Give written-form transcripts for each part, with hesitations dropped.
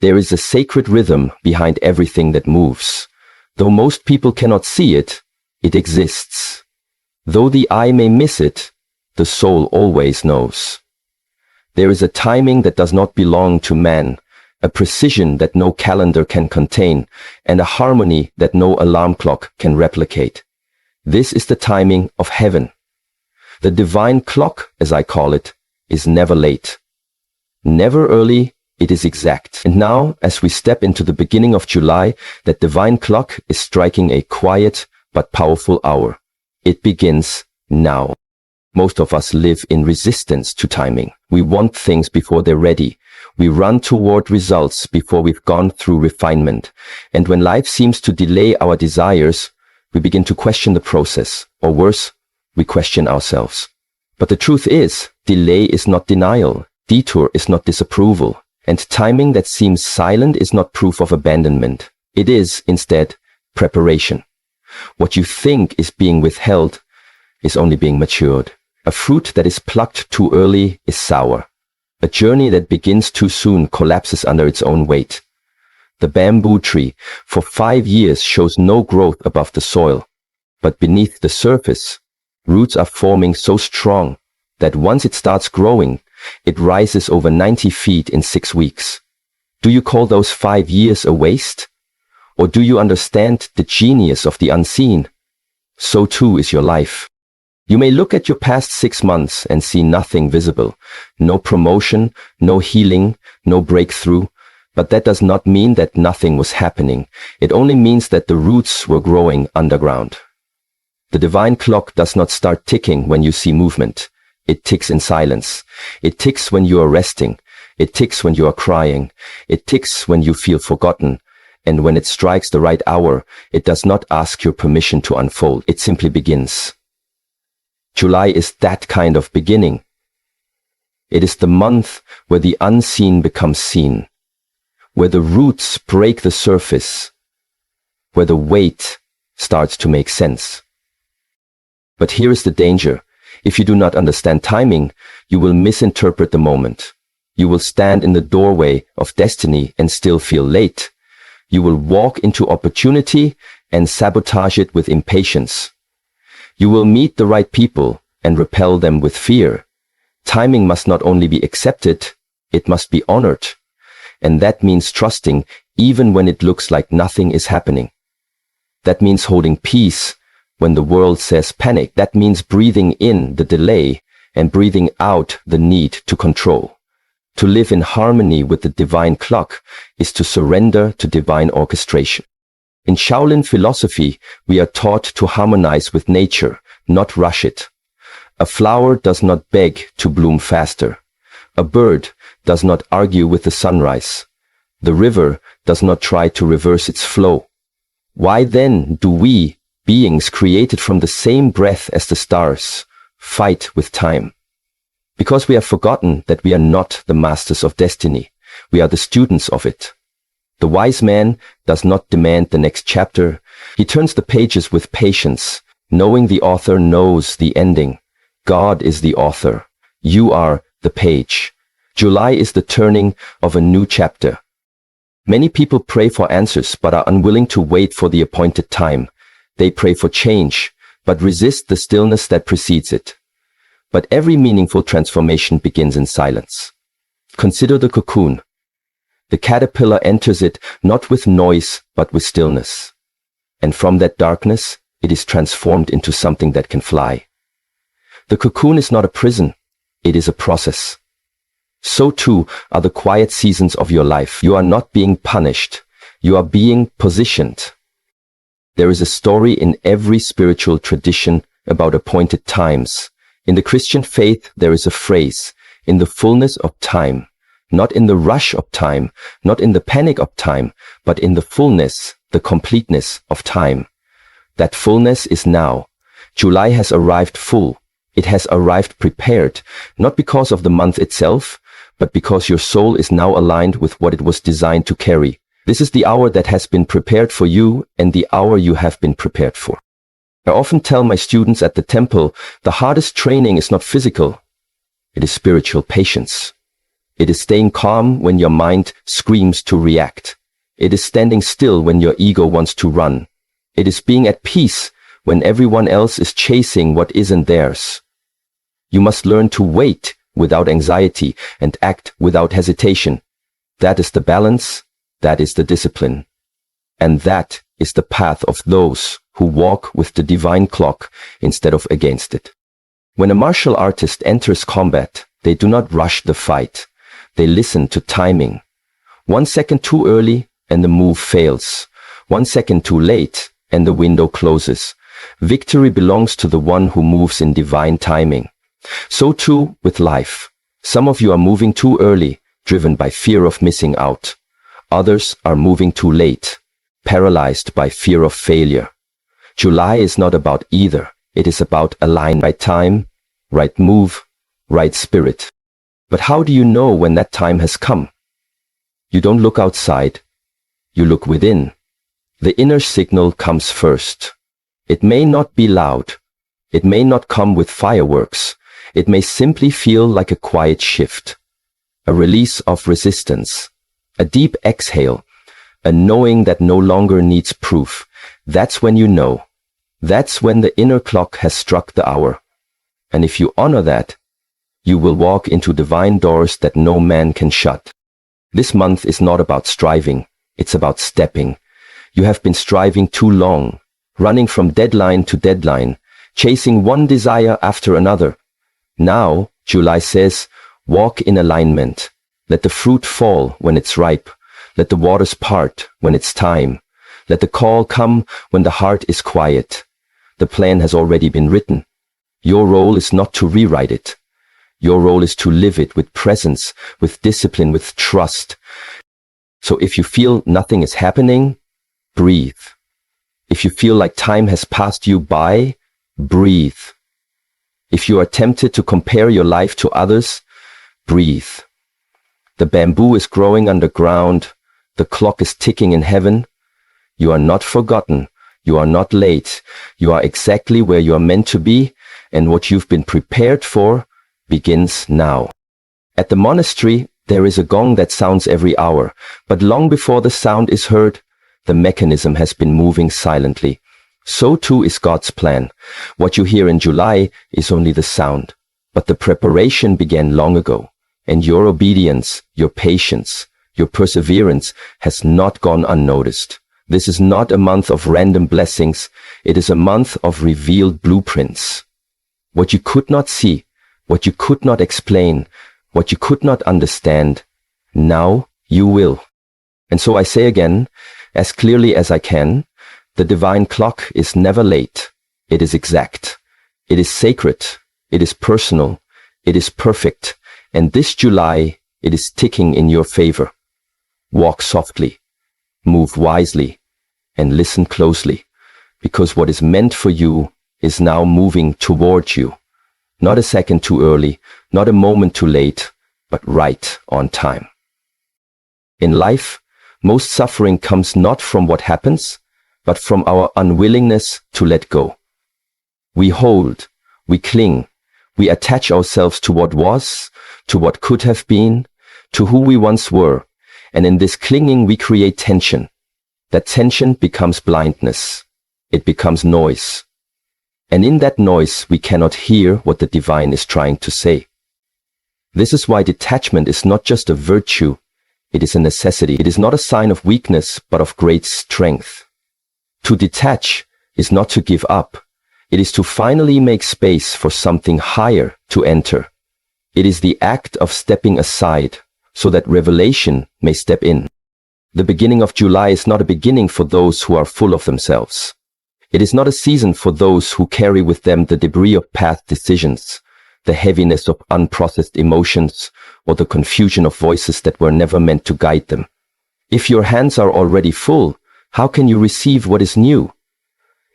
There is a sacred rhythm behind everything that moves. Though most people cannot see it, it exists. Though the eye may miss it, the soul always knows. There is a timing that does not belong to man, a precision that no calendar can contain, and a harmony that no alarm clock can replicate. This is the timing of heaven. The divine clock, as I call it, is never late. Never early, it is exact. And now, as we step into the beginning of July, that divine clock is striking a quiet but powerful hour. It begins now. Most of us live in resistance to timing. We want things before they're ready. We run toward results before we've gone through refinement. And when life seems to delay our desires, we begin to question the process. Or worse, we question ourselves. But the truth is, delay is not denial. Detour is not disapproval. And timing that seems silent is not proof of abandonment. It is, instead, preparation. What you think is being withheld is only being matured. A fruit that is plucked too early is sour. A journey that begins too soon collapses under its own weight. The bamboo tree for 5 years shows no growth above the soil, but beneath the surface, roots are forming so strong that once it starts growing, it rises over 90 feet in 6 weeks. Do you call those 5 years a waste? Or do you understand the genius of the unseen? So too is your life. You may look at your past 6 months and see nothing visible. No promotion, no healing, no breakthrough. But that does not mean that nothing was happening. It only means that the roots were growing underground. The divine clock does not start ticking when you see movement. It ticks in silence. It ticks when you are resting. It ticks when you are crying. It ticks when you feel forgotten. And when it strikes the right hour, it does not ask your permission to unfold. It simply begins. July is that kind of beginning. It is the month where the unseen becomes seen, where the roots break the surface, where the weight starts to make sense. But here is the danger. If you do not understand timing, you will misinterpret the moment. You will stand in the doorway of destiny and still feel late. You will walk into opportunity and sabotage it with impatience. You will meet the right people and repel them with fear. Timing must not only be accepted, it must be honored. And that means trusting even when it looks like nothing is happening. That means holding peace when the world says panic. That means breathing in the delay and breathing out the need to control. To live in harmony with the divine clock is to surrender to divine orchestration. In Shaolin philosophy, we are taught to harmonize with nature, not rush it. A flower does not beg to bloom faster. A bird does not argue with the sunrise. The river does not try to reverse its flow. Why then do we, beings created from the same breath as the stars, fight with time? Because we have forgotten that we are not the masters of destiny. We are the students of it. The wise man does not demand the next chapter. He turns the pages with patience, knowing the author knows the ending. God is the author. You are the page. July is the turning of a new chapter. Many people pray for answers but are unwilling to wait for the appointed time. They pray for change, but resist the stillness that precedes it. But every meaningful transformation begins in silence. Consider the cocoon. The caterpillar enters it not with noise, but with stillness. And from that darkness, it is transformed into something that can fly. The cocoon is not a prison. It is a process. So too are the quiet seasons of your life. You are not being punished. You are being positioned. There is a story in every spiritual tradition about appointed times. In the Christian faith, there is a phrase, in the fullness of time, not in the rush of time, not in the panic of time, but in the fullness, the completeness of time. That fullness is now. July has arrived full. It has arrived prepared, not because of the month itself, but because your soul is now aligned with what it was designed to carry. This is the hour that has been prepared for you and the hour you have been prepared for. I often tell my students at the temple, the hardest training is not physical, it is spiritual patience. It is staying calm when your mind screams to react. It is standing still when your ego wants to run. It is being at peace when everyone else is chasing what isn't theirs. You must learn to wait without anxiety and act without hesitation. That is the balance, that is the discipline. And that is the path of those who walk with the divine clock instead of against it. When a martial artist enters combat, they do not rush the fight. They listen to timing. 1 second too early and the move fails. 1 second too late and the window closes. Victory belongs to the one who moves in divine timing. So too with life. Some of you are moving too early, driven by fear of missing out. Others are moving too late, paralyzed by fear of failure. July is not about either. It is about align right time, right move, right spirit. But how do you know when that time has come? You don't look outside. You look within. The inner signal comes first. It may not be loud. It may not come with fireworks. It may simply feel like a quiet shift, a release of resistance, a deep exhale, a knowing that no longer needs proof. That's when you know. That's when the inner clock has struck the hour. And if you honor that, you will walk into divine doors that no man can shut. This month is not about striving. It's about stepping. You have been striving too long, running from deadline to deadline, chasing one desire after another. Now, July says, walk in alignment. Let the fruit fall when it's ripe. Let the waters part when it's time. Let the call come when the heart is quiet. The plan has already been written. Your role is not to rewrite it. Your role is to live it with presence, with discipline, with trust. So if you feel nothing is happening, breathe. If you feel like time has passed you by, breathe. If you are tempted to compare your life to others, breathe. The bamboo is growing underground. The clock is ticking in heaven. You are not forgotten. You are not late. You are exactly where you are meant to be, and what you've been prepared for begins now. At the monastery, there is a gong that sounds every hour, but long before the sound is heard, the mechanism has been moving silently. So too is God's plan. What you hear in July is only the sound, but the preparation began long ago, and your obedience, your patience, your perseverance has not gone unnoticed. This is not a month of random blessings. It is a month of revealed blueprints. What you could not see, what you could not explain, what you could not understand, now you will. And so I say again, as clearly as I can, the divine clock is never late. It is exact. It is sacred. It is personal. It is perfect. And this July, it is ticking in your favor. Walk softly, move wisely, and listen closely, because what is meant for you is now moving towards you. Not a second too early, not a moment too late, but right on time. In life, most suffering comes not from what happens, but from our unwillingness to let go. We hold, we cling, we attach ourselves to what was, to what could have been, to who we once were, and in this clinging we create tension. That tension becomes blindness. It becomes noise. And in that noise we cannot hear what the divine is trying to say. This is why detachment is not just a virtue, it is a necessity. It is not a sign of weakness, but of great strength. To detach is not to give up. It is to finally make space for something higher to enter. It is the act of stepping aside so that revelation may step in. The beginning of July is not a beginning for those who are full of themselves. It is not a season for those who carry with them the debris of past decisions, the heaviness of unprocessed emotions, or the confusion of voices that were never meant to guide them. If your hands are already full, how can you receive what is new?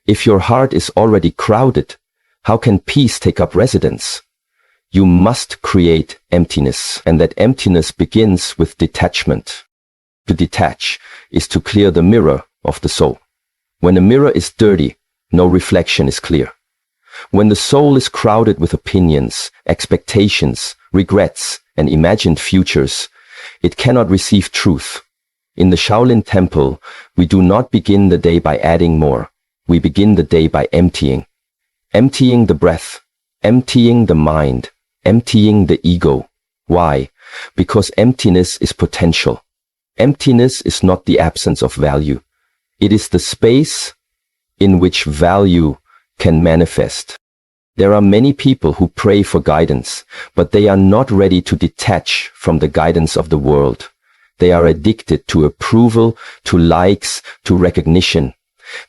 If your heart is already crowded, how can peace take up residence? You must create emptiness, and that emptiness begins with detachment. To detach is to clear the mirror of the soul. When a mirror is dirty, no reflection is clear. When the soul is crowded with opinions, expectations, regrets, and imagined futures, it cannot receive truth. In the Shaolin Temple, we do not begin the day by adding more. We begin the day by emptying. Emptying the breath, emptying the mind, emptying the ego. Why? Because emptiness is potential. Emptiness is not the absence of value. It is the space in which value can manifest. There are many people who pray for guidance, but they are not ready to detach from the guidance of the world. They are addicted to approval, to likes, to recognition.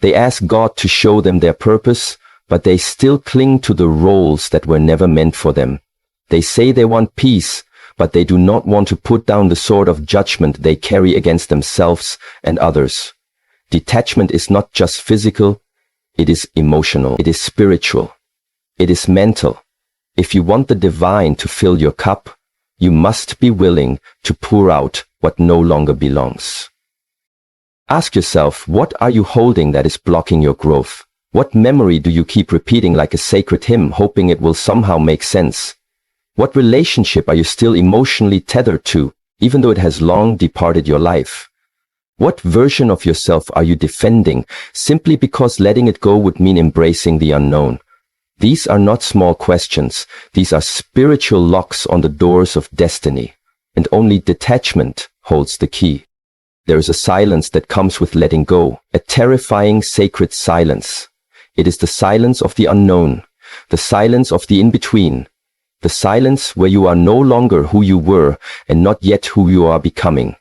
They ask God to show them their purpose, but they still cling to the roles that were never meant for them. They say they want peace, but they do not want to put down the sword of judgment they carry against themselves and others. Detachment is not just physical, it is emotional, it is spiritual, it is mental. If you want the divine to fill your cup, you must be willing to pour out what no longer belongs. Ask yourself, what are you holding that is blocking your growth? What memory do you keep repeating like a sacred hymn, hoping it will somehow make sense? What relationship are you still emotionally tethered to, even though it has long departed your life? What version of yourself are you defending, simply because letting it go would mean embracing the unknown? These are not small questions. These are spiritual locks on the doors of destiny, and only detachment holds the key. There is a silence that comes with letting go, a terrifying sacred silence. It is the silence of the unknown, the silence of the in-between, the silence where you are no longer who you were and not yet who you are becoming.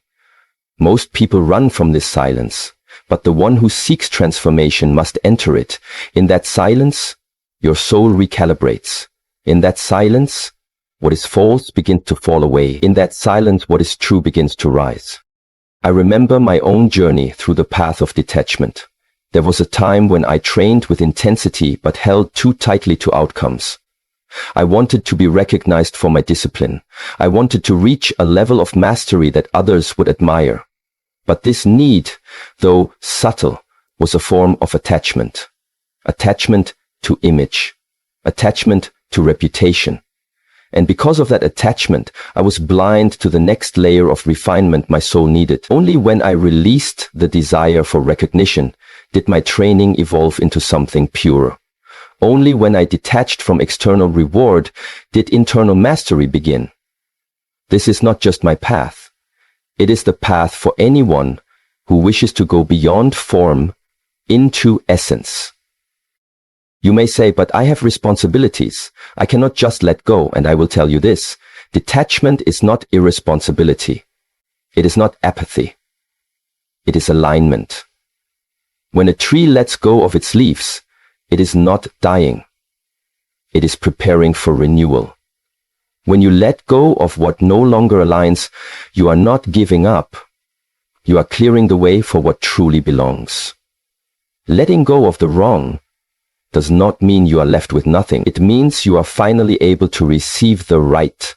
Most people run from this silence, but the one who seeks transformation must enter it. In that silence, your soul recalibrates. In that silence, what is false begins to fall away. In that silence, what is true begins to rise. I remember my own journey through the path of detachment. There was a time when I trained with intensity but held too tightly to outcomes. I wanted to be recognized for my discipline. I wanted to reach a level of mastery that others would admire. But this need, though subtle, was a form of attachment. Attachment to image. Attachment to reputation. And because of that attachment, I was blind to the next layer of refinement my soul needed. Only when I released the desire for recognition did my training evolve into something purer. Only when I detached from external reward did internal mastery begin. This is not just my path. It is the path for anyone who wishes to go beyond form into essence. You may say, but I have responsibilities. I cannot just let go, and I will tell you this. Detachment is not irresponsibility. It is not apathy. It is alignment. When a tree lets go of its leaves, it is not dying. It is preparing for renewal. When you let go of what no longer aligns, you are not giving up. You are clearing the way for what truly belongs. Letting go of the wrong does not mean you are left with nothing. It means you are finally able to receive the right.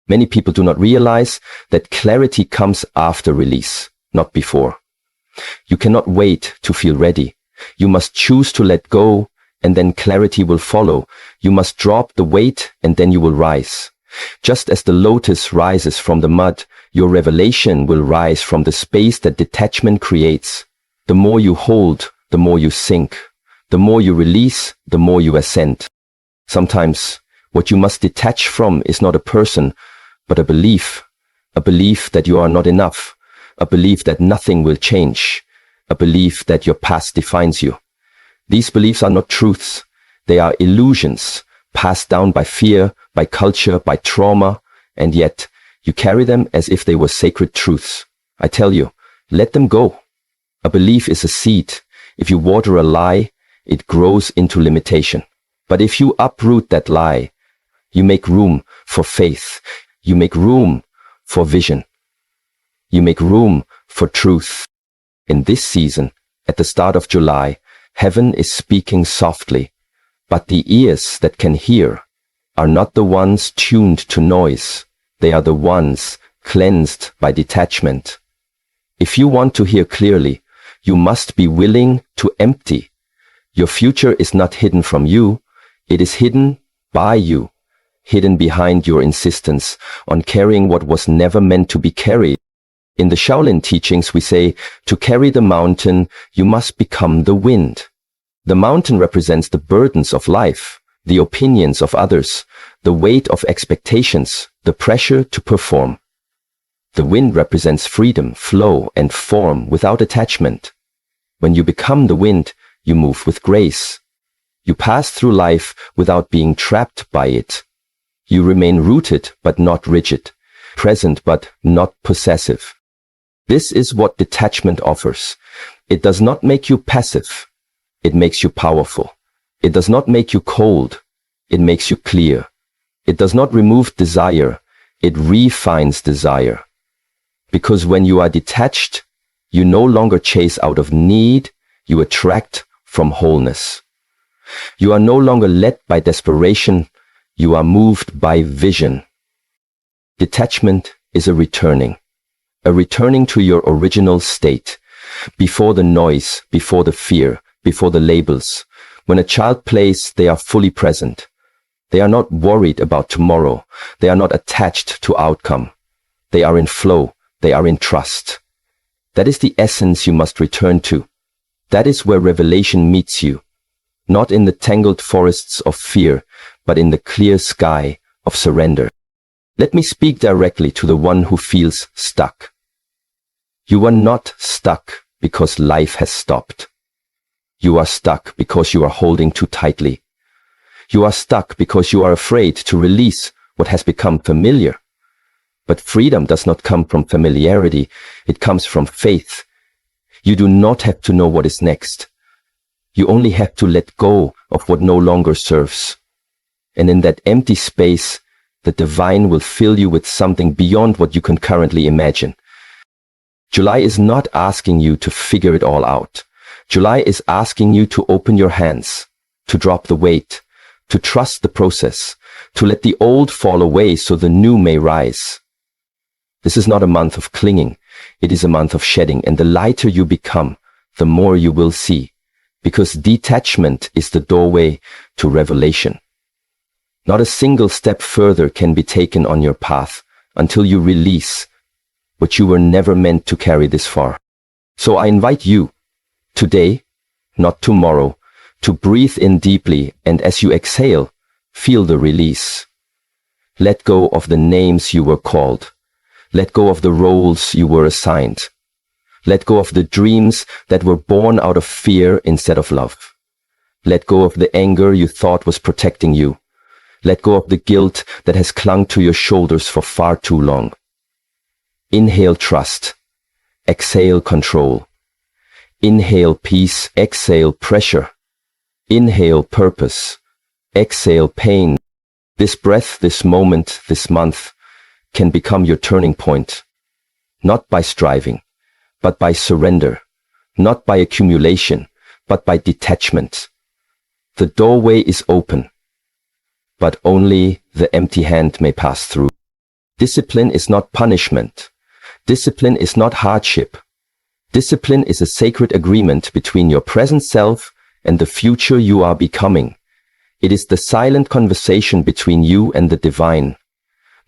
Many people do not realize that clarity comes after release, not before. You cannot wait to feel ready. You must choose to let go, and then clarity will follow. You must drop the weight, and then you will rise. Just as the lotus rises from the mud, your revelation will rise from the space that detachment creates. The more you hold, the more you sink. The more you release, the more you ascend. Sometimes, what you must detach from is not a person, but a belief that you are not enough, a belief that nothing will change, a belief that your past defines you. These beliefs are not truths. They are illusions, passed down by fear, by culture, by trauma, and yet you carry them as if they were sacred truths. I tell you, let them go. A belief is a seed. If you water a lie, it grows into limitation. But if you uproot that lie, you make room for faith. You make room for vision. You make room for truth. In this season, at the start of July, heaven is speaking softly, but the ears that can hear are not the ones tuned to noise. They are the ones cleansed by detachment. If you want to hear clearly, you must be willing to empty. Your future is not hidden from you. It is hidden by you, hidden behind your insistence on carrying what was never meant to be carried. In the Shaolin teachings, we say, to carry the mountain, you must become the wind. The mountain represents the burdens of life, the opinions of others, the weight of expectations, the pressure to perform. The wind represents freedom, flow, and form without attachment. When you become the wind, you move with grace. You pass through life without being trapped by it. You remain rooted but not rigid, present but not possessive. This is what detachment offers. It does not make you passive. It makes you powerful. It does not make you cold. It makes you clear. It does not remove desire. It refines desire. Because when you are detached, you no longer chase out of need, you attract from wholeness. You are no longer led by desperation, you are moved by vision. Detachment is a returning to your original state, before the noise, before the fear, before the labels. When a child plays, they are fully present. They are not worried about tomorrow. They are not attached to outcome. They are in flow. They are in trust. That is the essence you must return to. That is where revelation meets you, not in the tangled forests of fear, but in the clear sky of surrender. Let me speak directly to the one who feels stuck. You are not stuck because life has stopped. You are stuck because you are holding too tightly. You are stuck because you are afraid to release what has become familiar. But freedom does not come from familiarity. It comes from faith. You do not have to know what is next. You only have to let go of what no longer serves. And in that empty space, the divine will fill you with something beyond what you can currently imagine. July is not asking you to figure it all out. July is asking you to open your hands, to drop the weight, to trust the process, to let the old fall away so the new may rise. This is not a month of clinging. It is a month of shedding, and the lighter you become, the more you will see, because detachment is the doorway to revelation. Not a single step further can be taken on your path until you release what you were never meant to carry this far. So I invite you, today, not tomorrow, to breathe in deeply, and as you exhale, feel the release. Let go of the names you were called. Let go of the roles you were assigned. Let go of the dreams that were born out of fear instead of love. Let go of the anger you thought was protecting you. Let go of the guilt that has clung to your shoulders for far too long. Inhale trust. Exhale control. Inhale peace. Exhale pressure. Inhale purpose. Exhale pain. This breath, this moment, this month can become your turning point. Not by striving, but by surrender. Not by accumulation, but by detachment. The doorway is open, but only the empty hand may pass through. Discipline is not punishment. Discipline is not hardship. Discipline is a sacred agreement between your present self and the future you are becoming. It is the silent conversation between you and the divine,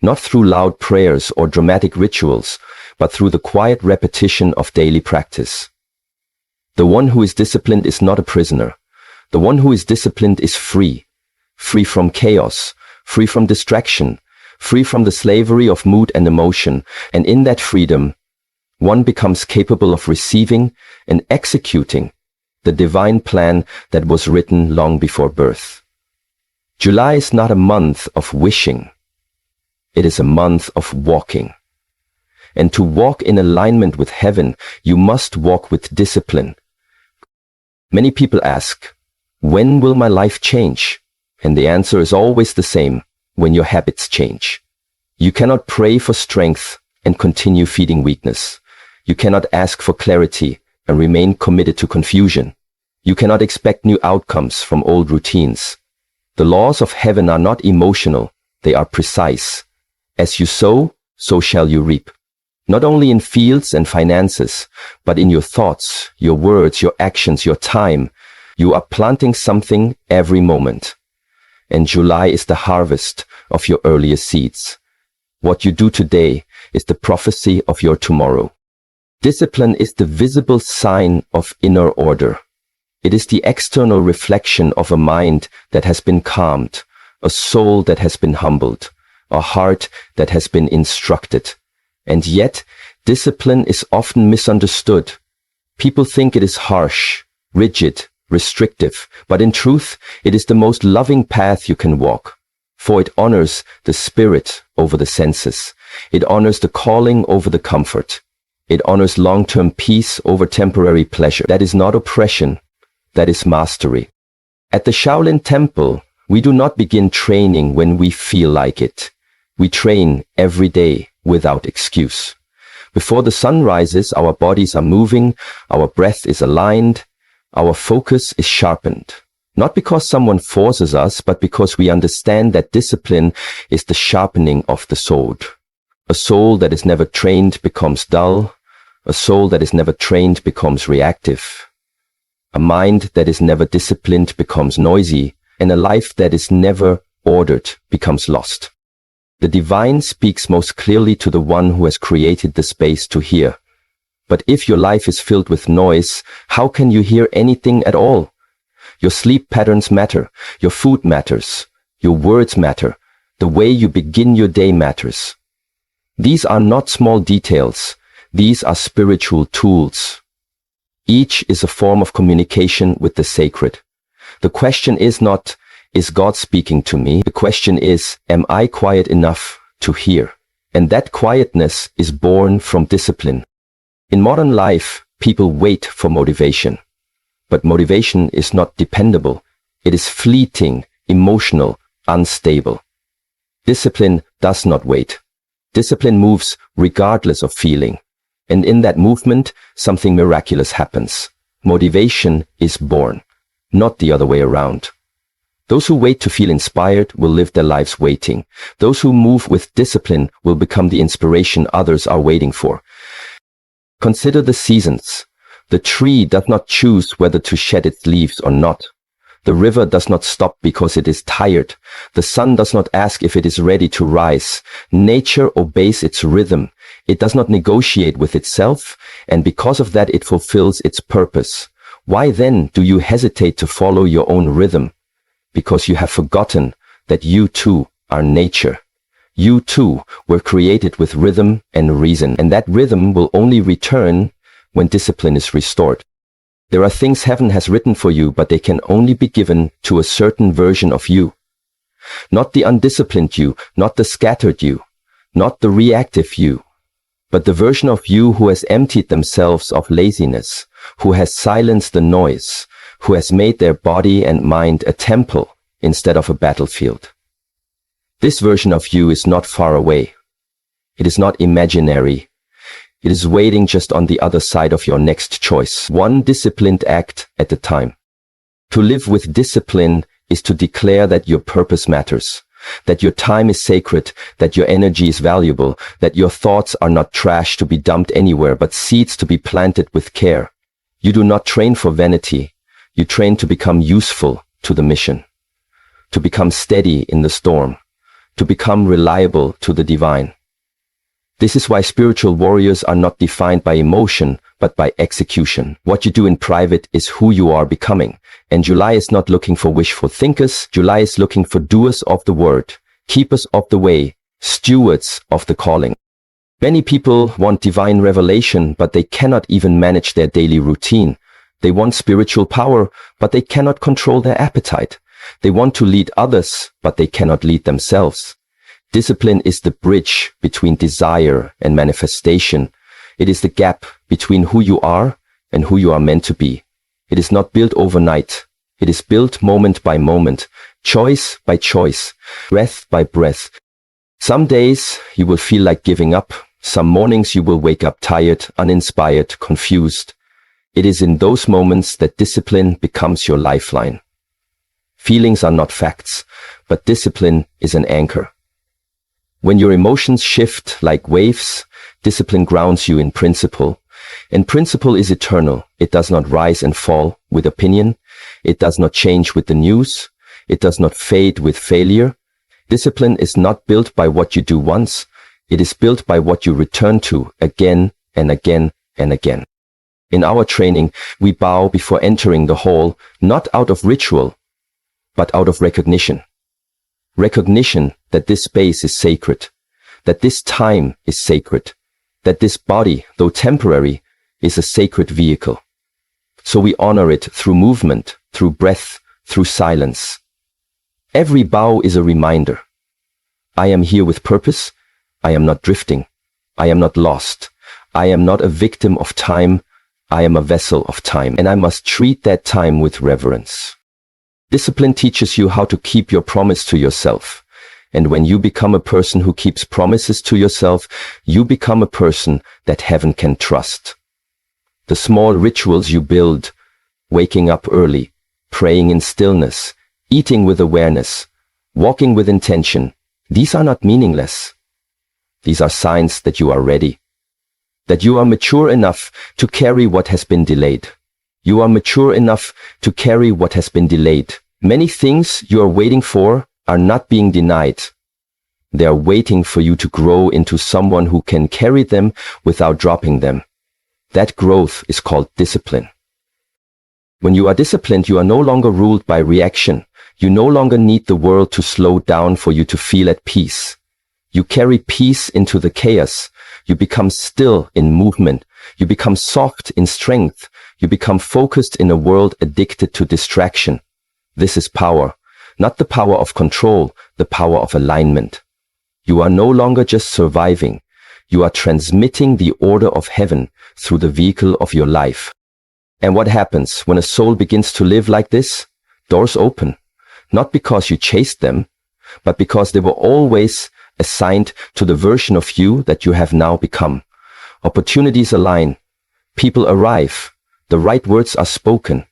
not through loud prayers or dramatic rituals, but through the quiet repetition of daily practice. The one who is disciplined is not a prisoner. The one who is disciplined is free, free from chaos, free from distraction, free from the slavery of mood and emotion, and in that freedom, one becomes capable of receiving and executing the divine plan that was written long before birth. July is not a month of wishing. It is a month of walking. And to walk in alignment with heaven, you must walk with discipline. Many people ask, when will my life change? And the answer is always the same, when your habits change. You cannot pray for strength and continue feeding weakness. You cannot ask for clarity and remain committed to confusion. You cannot expect new outcomes from old routines. The laws of heaven are not emotional, they are precise. As you sow, so shall you reap. Not only in fields and finances, but in your thoughts, your words, your actions, your time. You are planting something every moment. and July is the harvest of your earlier seeds. What you do today is the prophecy of your tomorrow. Discipline is the visible sign of inner order. It is the external reflection of a mind that has been calmed, a soul that has been humbled, a heart that has been instructed. And yet, discipline is often misunderstood. People think it is harsh, rigid, restrictive, but in truth, it is the most loving path you can walk. For it honors the spirit over the senses. It honors the calling over the comfort. It honors long-term peace over temporary pleasure. That is not oppression. That is mastery. At the Shaolin Temple, we do not begin training when we feel like it. We train every day without excuse. Before the sun rises, our bodies are moving, our breath is aligned, our focus is sharpened. Not because someone forces us, but because we understand that discipline is the sharpening of the sword. A soul that is never trained becomes dull. A soul that is never trained becomes reactive. A mind that is never disciplined becomes noisy, and a life that is never ordered becomes lost. The divine speaks most clearly to the one who has created the space to hear. But if your life is filled with noise, how can you hear anything at all? Your sleep patterns matter, your food matters, your words matter, the way you begin your day matters. These are not small details, these are spiritual tools. Each is a form of communication with the sacred. The question is not, is God speaking to me? The question is, am I quiet enough to hear? And that quietness is born from discipline. In modern life, people wait for motivation. But motivation is not dependable. It is fleeting, emotional, unstable. Discipline does not wait. Discipline moves regardless of feeling. And in that movement, something miraculous happens. Motivation is born, not the other way around. Those who wait to feel inspired will live their lives waiting. Those who move with discipline will become the inspiration others are waiting for. Consider the seasons. The tree does not choose whether to shed its leaves or not. The river does not stop because it is tired. The sun does not ask if it is ready to rise. Nature obeys its rhythm. It does not negotiate with itself, and because of that it fulfills its purpose. Why then do you hesitate to follow your own rhythm? Because you have forgotten that you too are nature. You too were created with rhythm and reason, and that rhythm will only return when discipline is restored. There are things heaven has written for you, but they can only be given to a certain version of you. Not the undisciplined you, not the scattered you, not the reactive you, but the version of you who has emptied themselves of laziness, who has silenced the noise, who has made their body and mind a temple instead of a battlefield. This version of you is not far away. It is not imaginary. It is waiting just on the other side of your next choice, one disciplined act at a time. To live with discipline is to declare that your purpose matters, that your time is sacred, that your energy is valuable, that your thoughts are not trash to be dumped anywhere, but seeds to be planted with care. You do not train for vanity. You train to become useful to the mission, to become steady in the storm, to become reliable to the divine. This is why spiritual warriors are not defined by emotion, but by execution. What you do in private is who you are becoming. And July is not looking for wishful thinkers. July is looking for doers of the word, keepers of the way, stewards of the calling. Many people want divine revelation, but they cannot even manage their daily routine. They want spiritual power, but they cannot control their appetite. They want to lead others, but they cannot lead themselves. Discipline is the bridge between desire and manifestation. It is the gap between who you are and who you are meant to be. It is not built overnight. It is built moment by moment, choice by choice, breath by breath. Some days you will feel like giving up. Some mornings you will wake up tired, uninspired, confused. It is in those moments that discipline becomes your lifeline. Feelings are not facts, but discipline is an anchor. When your emotions shift like waves, discipline grounds you in principle. And principle is eternal. It does not rise and fall with opinion. It does not change with the news. It does not fade with failure. Discipline is not built by what you do once. It is built by what you return to again and again and again. In our training, we bow before entering the hall, not out of ritual, but out of recognition. Recognition that this space is sacred, that this time is sacred, that this body, though temporary, is a sacred vehicle. So we honor it through movement, through breath, through silence. Every bow is a reminder. I am here with purpose. I am not drifting. I am not lost. I am not a victim of time. I am a vessel of time, and I must treat that time with reverence. Discipline teaches you how to keep your promise to yourself. And when you become a person who keeps promises to yourself, you become a person that heaven can trust. The small rituals you build, waking up early, praying in stillness, eating with awareness, walking with intention, these are not meaningless. These are signs that you are ready, that you are mature enough to carry what has been delayed. You are mature enough to carry what has been delayed. Many things you are waiting for are not being denied. They are waiting for you to grow into someone who can carry them without dropping them. That growth is called discipline. When you are disciplined, you are no longer ruled by reaction. You no longer need the world to slow down for you to feel at peace. You carry peace into the chaos. You become still in movement. You become soft in strength. You become focused in a world addicted to distraction. This is power, not the power of control, the power of alignment. You are no longer just surviving. You are transmitting the order of heaven through the vehicle of your life. And what happens when a soul begins to live like this? Doors open, not because you chased them, but because they were always assigned to the version of you that you have now become. Opportunities align. People arrive. The right words are spoken.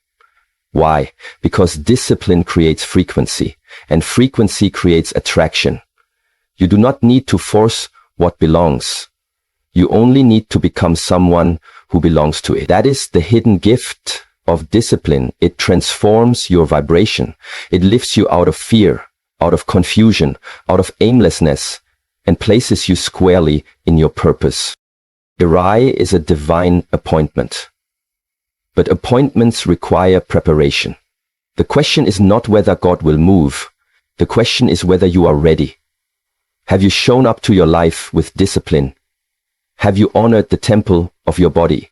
Why? Because discipline creates frequency, and frequency creates attraction. You do not need to force what belongs. You only need to become someone who belongs to it. That is the hidden gift of discipline. It transforms your vibration. It lifts you out of fear, out of confusion, out of aimlessness, and places you squarely in your purpose. Irai is a divine appointment. But appointments require preparation. The question is not whether God will move. The question is whether you are ready. Have you shown up to your life with discipline? Have you honored the temple of your body?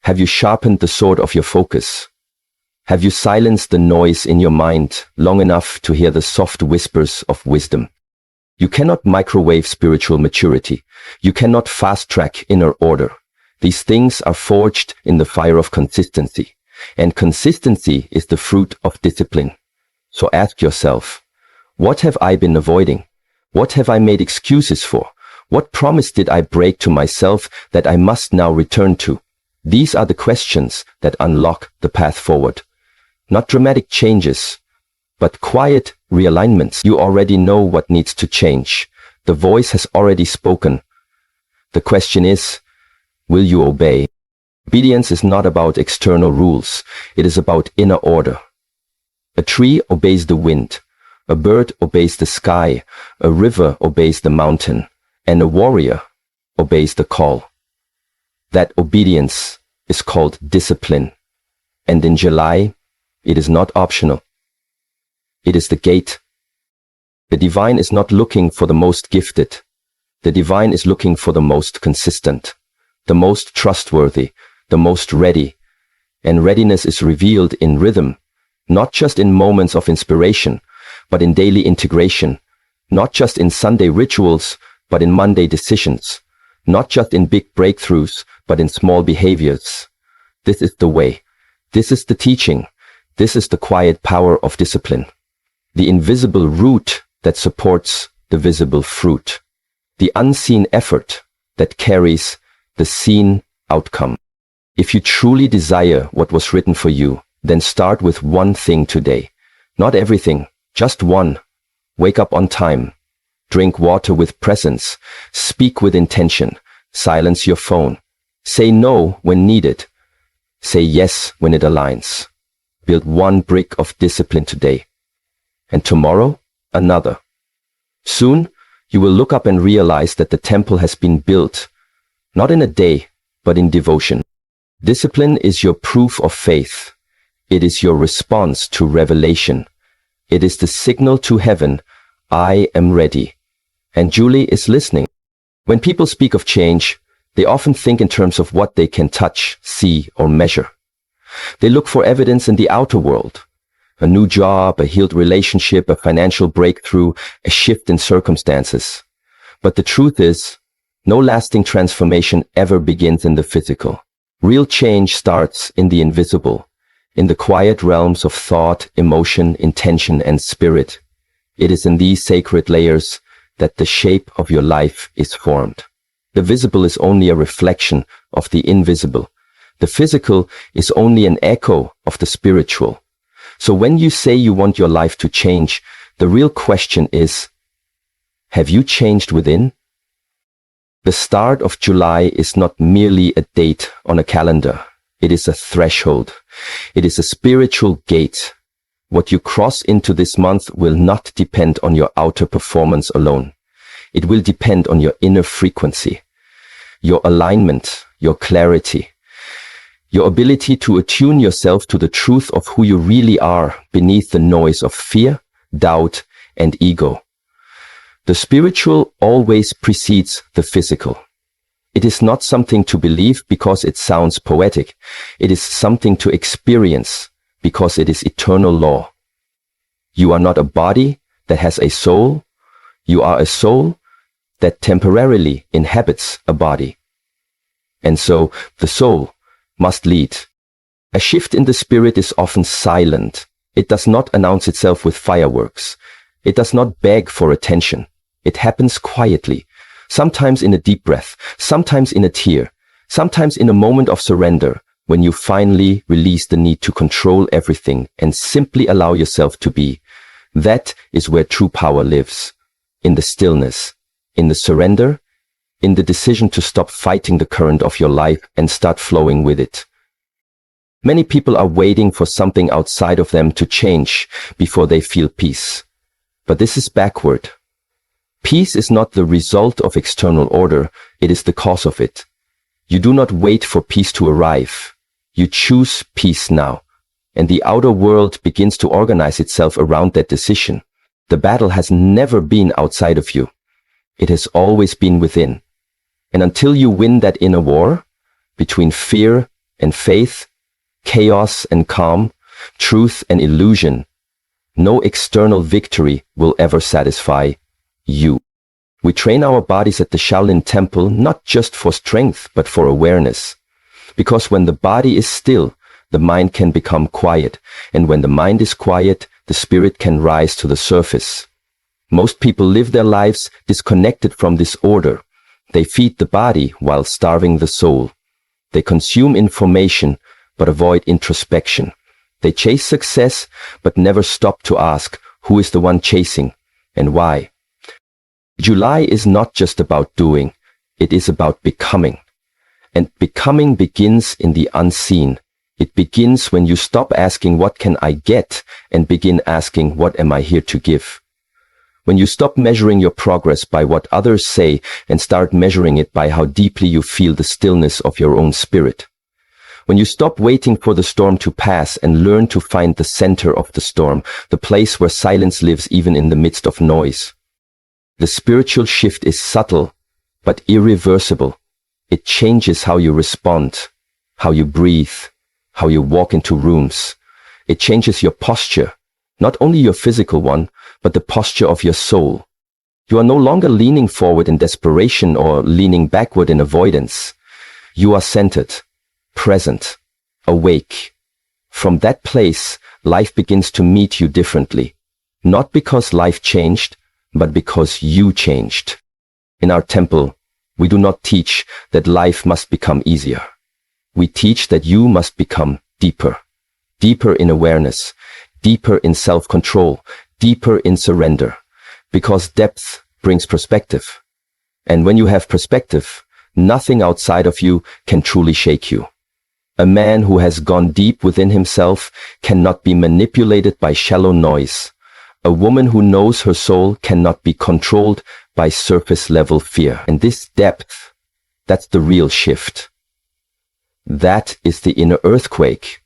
Have you sharpened the sword of your focus? Have you silenced the noise in your mind long enough to hear the soft whispers of wisdom? You cannot microwave spiritual maturity. You cannot fast-track inner order. These things are forged in the fire of consistency, and consistency is the fruit of discipline. So ask yourself, what have I been avoiding? What have I made excuses for? What promise did I break to myself that I must now return to? These are the questions that unlock the path forward. Not dramatic changes, but quiet realignments. You already know what needs to change. The voice has already spoken. The question is, will you obey? Obedience is not about external rules. It is about inner order. A tree obeys the wind. A bird obeys the sky. A river obeys the mountain. And a warrior obeys the call. That obedience is called discipline. And in July, it is not optional. It is the gate. The divine is not looking for the most gifted. The divine is looking for the most consistent, the most trustworthy, the most ready. And readiness is revealed in rhythm, not just in moments of inspiration, but in daily integration, not just in Sunday rituals, but in Monday decisions, not just in big breakthroughs, but in small behaviors. This is the way. This is the teaching. This is the quiet power of discipline. The invisible root that supports the visible fruit. The unseen effort that carries the seen outcome. If you truly desire what was written for you, then start with one thing today. Not everything, just one. Wake up on time. Drink water with presence. Speak with intention. Silence your phone. Say no when needed. Say yes when it aligns. Build one brick of discipline today. and tomorrow another. Soon, you will look up and realize that the temple has been built, not in a day, but in devotion. Discipline is your proof of faith. It is your response to revelation. It is the signal to heaven, I am ready. And Julie is listening. When people speak of change, they often think in terms of what they can touch, see, or measure. They look for evidence in the outer world. A new job, a healed relationship, a financial breakthrough, a shift in circumstances. But the truth is, no lasting transformation ever begins in the physical. Real change starts in the invisible, in the quiet realms of thought, emotion, intention, and spirit. It is in these sacred layers that the shape of your life is formed. The visible is only a reflection of the invisible. The physical is only an echo of the spiritual. So when you say you want your life to change, the real question is, have you changed within? The start of July is not merely a date on a calendar. It is a threshold. It is a spiritual gate. What you cross into this month will not depend on your outer performance alone. It will depend on your inner frequency, your alignment, your clarity, your ability to attune yourself to the truth of who you really are beneath the noise of fear, doubt, and ego. The spiritual always precedes the physical. It is not something to believe because it sounds poetic. It is something to experience because it is eternal law. You are not a body that has a soul. You are a soul that temporarily inhabits a body. And so the soul must lead. A shift in the spirit is often silent. It does not announce itself with fireworks. It does not beg for attention. It happens quietly, sometimes in a deep breath, sometimes in a tear, sometimes in a moment of surrender, when you finally release the need to control everything and simply allow yourself to be. That is where true power lives. In the stillness, in the surrender, in the decision to stop fighting the current of your life and start flowing with it. Many people are waiting for something outside of them to change before they feel peace. But this is backward. Peace is not the result of external order, it is the cause of it. You do not wait for peace to arrive. You choose peace now. And the outer world begins to organize itself around that decision. The battle has never been outside of you. It has always been within. And until you win that inner war, between fear and faith, chaos and calm, truth and illusion, no external victory will ever satisfy you. We train our bodies at the Shaolin Temple not just for strength, but for awareness. Because when the body is still, the mind can become quiet. And when the mind is quiet, the spirit can rise to the surface. Most people live their lives disconnected from this order. They feed the body while starving the soul. They consume information, but avoid introspection. They chase success, but never stop to ask, who is the one chasing, and why? July is not just about doing, it is about becoming. And becoming begins in the unseen. It begins when you stop asking, what can I get, and begin asking, what am I here to give? When you stop measuring your progress by what others say and start measuring it by how deeply you feel the stillness of your own spirit. When you stop waiting for the storm to pass and learn to find the center of the storm, the place where silence lives even in the midst of noise. The spiritual shift is subtle, but irreversible. It changes how you respond, how you breathe, how you walk into rooms. It changes your posture, not only your physical one, but the posture of your soul. You are no longer leaning forward in desperation or leaning backward in avoidance. You are centered, present, awake. From that place, life begins to meet you differently. Not because life changed, but because you changed. In our temple, we do not teach that life must become easier. We teach that you must become deeper. Deeper in awareness, deeper in self-control, deeper in surrender. Because depth brings perspective. And when you have perspective, nothing outside of you can truly shake you. A man who has gone deep within himself cannot be manipulated by shallow noise. A woman who knows her soul cannot be controlled by surface-level fear. And this depth, that's the real shift. That is the inner earthquake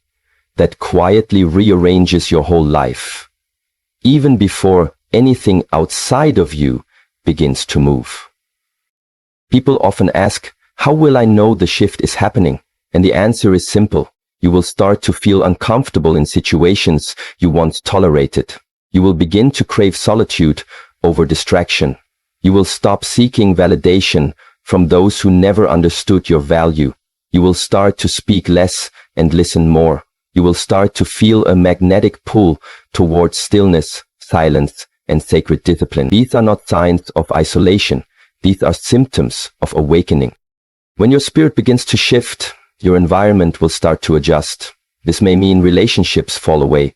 that quietly rearranges your whole life, even before anything outside of you begins to move. People often ask, how will I know the shift is happening? And the answer is simple. You will start to feel uncomfortable in situations you once tolerated. You will begin to crave solitude over distraction. You will stop seeking validation from those who never understood your value. You will start to speak less and listen more. You will start to feel a magnetic pull towards stillness, silence, and sacred discipline. These are not signs of isolation. These are symptoms of awakening. When your spirit begins to shift, your environment will start to adjust. This may mean relationships fall away.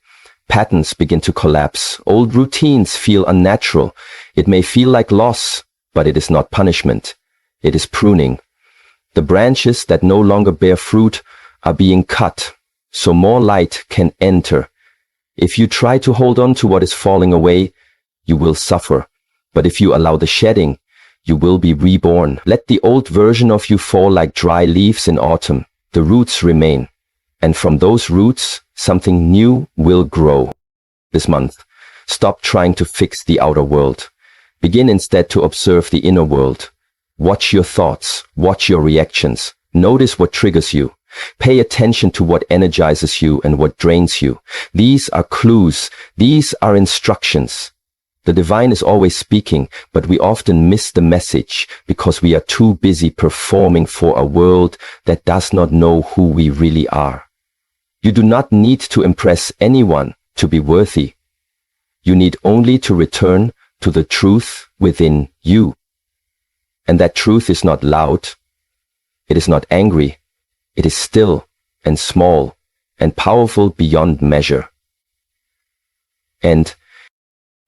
Patterns begin to collapse. Old routines feel unnatural. It may feel like loss, but it is not punishment. It is pruning. The branches that no longer bear fruit are being cut, so more light can enter. If you try to hold on to what is falling away, you will suffer. But if you allow the shedding, you will be reborn. Let the old version of you fall like dry leaves in autumn. The roots remain. And from those roots, something new will grow. This month, stop trying to fix the outer world. Begin instead to observe the inner world. Watch your thoughts. Watch your reactions. Notice what triggers you. Pay attention to what energizes you and what drains you. These are clues. These are instructions. The divine is always speaking, but we often miss the message because we are too busy performing for a world that does not know who we really are. You do not need to impress anyone to be worthy. You need only to return to the truth within you. And that truth is not loud. It is not angry. It is still and small and powerful beyond measure. And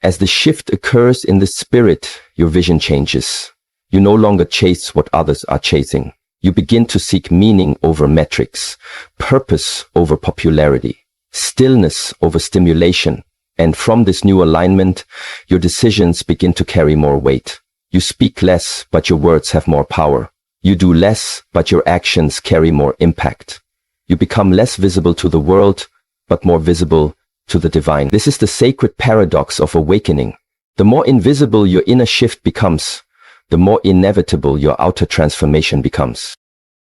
as the shift occurs in the spirit, your vision changes. You no longer chase what others are chasing. You begin to seek meaning over metrics, purpose over popularity, stillness over stimulation. And from this new alignment, your decisions begin to carry more weight. You speak less, but your words have more power. You do less, but your actions carry more impact. You become less visible to the world, but more visible to the divine. This is the sacred paradox of awakening. The more invisible your inner shift becomes, the more inevitable your outer transformation becomes.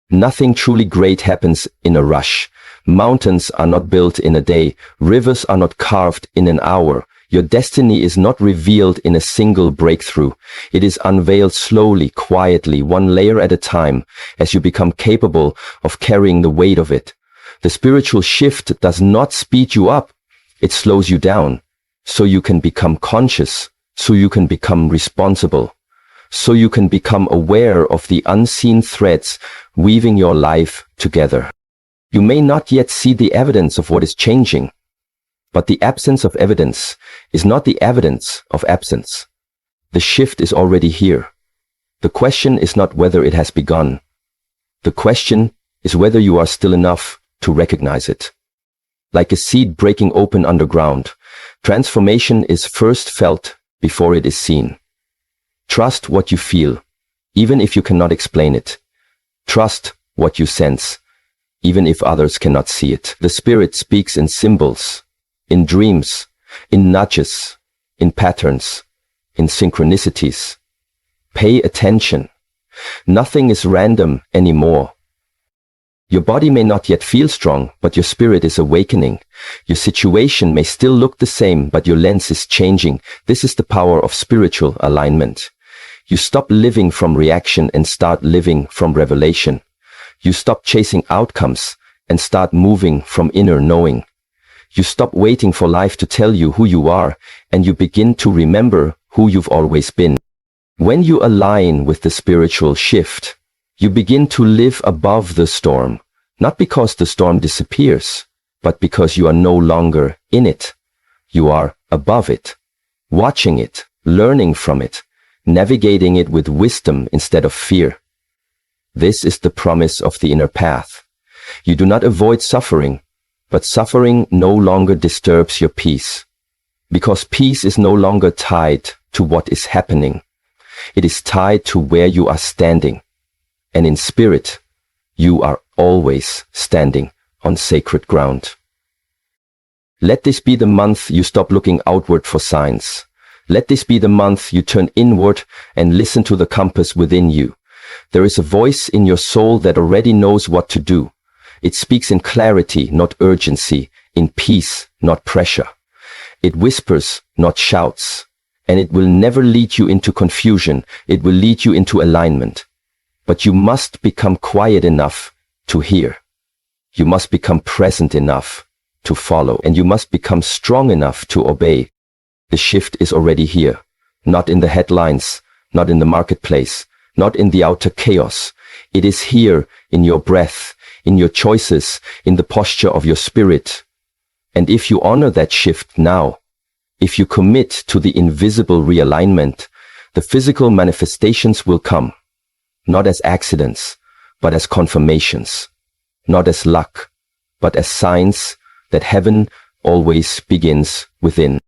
Nothing truly great happens in a rush. Mountains are not built in a day. Rivers are not carved in an hour. Your destiny is not revealed in a single breakthrough. It is unveiled slowly, quietly, one layer at a time, as you become capable of carrying the weight of it. The spiritual shift does not speed you up. It slows you down, so you can become conscious, so you can become responsible, so you can become aware of the unseen threads weaving your life together. You may not yet see the evidence of what is changing, but the absence of evidence is not the evidence of absence. The shift is already here. The question is not whether it has begun. The question is whether you are still enough to recognize it. Like a seed breaking open underground, transformation is first felt before it is seen. Trust what you feel, even if you cannot explain it. Trust what you sense, even if others cannot see it. The spirit speaks in symbols, in dreams, in nudges, in patterns, in synchronicities. Pay attention. Nothing is random anymore. Your body may not yet feel strong, but your spirit is awakening. Your situation may still look the same, but your lens is changing. This is the power of spiritual alignment. You stop living from reaction and start living from revelation. You stop chasing outcomes and start moving from inner knowing. You stop waiting for life to tell you who you are, and you begin to remember who you've always been. When you align with the spiritual shift, you begin to live above the storm, not because the storm disappears, but because you are no longer in it. You are above it, watching it, learning from it, navigating it with wisdom instead of fear. This is the promise of the inner path. You do not avoid suffering, but suffering no longer disturbs your peace. Because peace is no longer tied to what is happening. It is tied to where you are standing. And in spirit, you are always standing on sacred ground. Let this be the month you stop looking outward for signs. Let this be the month you turn inward and listen to the compass within you. There is a voice in your soul that already knows what to do. It speaks in clarity, not urgency, in peace, not pressure. It whispers, not shouts. And it will never lead you into confusion. It will lead you into alignment. But you must become quiet enough to hear. You must become present enough to follow. And you must become strong enough to obey. The shift is already here. Not in the headlines, not in the marketplace, not in the outer chaos. It is here in your breath, in your choices, in the posture of your spirit. And if you honor that shift now, if you commit to the invisible realignment, the physical manifestations will come, not as accidents, but as confirmations, not as luck, but as signs that heaven always begins within.